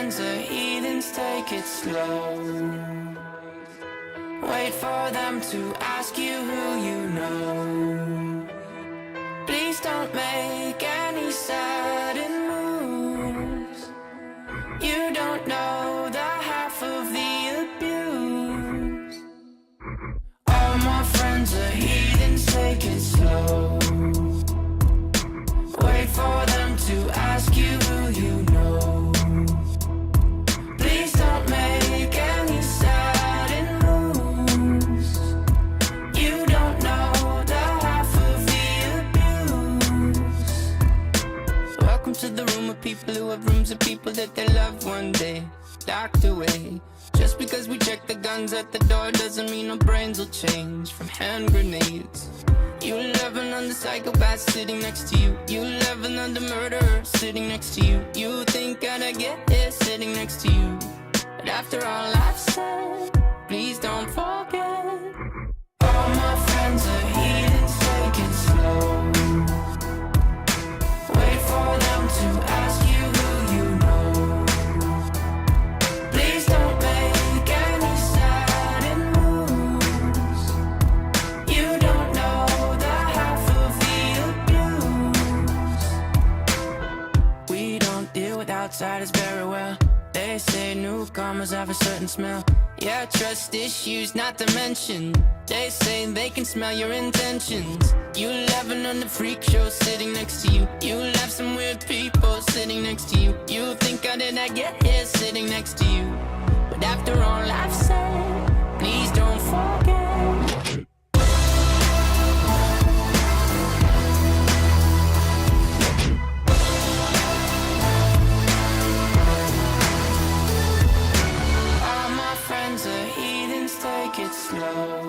friends are heathens, take it slow. Wait for them to ask you who you know. Please don't make any sudden moves. You don't know the half of the abuse. All my friends are heathens, take it slow. Wait for them to ask you who you know. Please don't make any sudden moves. You don't know the half of the abuse. Welcome to the room of people who have rooms of people that they loved one day locked away. Just because we check the guns at the door doesn't mean our brains will change from hand grenades. You laughing on the psychopath sitting next to you. You laughing on the murderer sitting next to you. You think I'd get here sitting next to you. But after all I've said, please don't forget. All my friends are heathens, take it slow. Wait for them to ask you who you know. Please don't make any sudden moves. You don't know the half of the abuse. We don't deal with outsiders very well. They say newcomers have a certain smell. Yeah, trust issues not to mention. They say they can smell your intentions. You laughing on the freak show sitting next to you. You laugh some weird people sitting next to you. You think I did not get here sitting next to you. But after all I've said, please don't forget. All my friends are heathens, take it slow.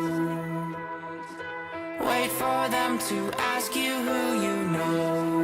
Wait for them to ask you who you know.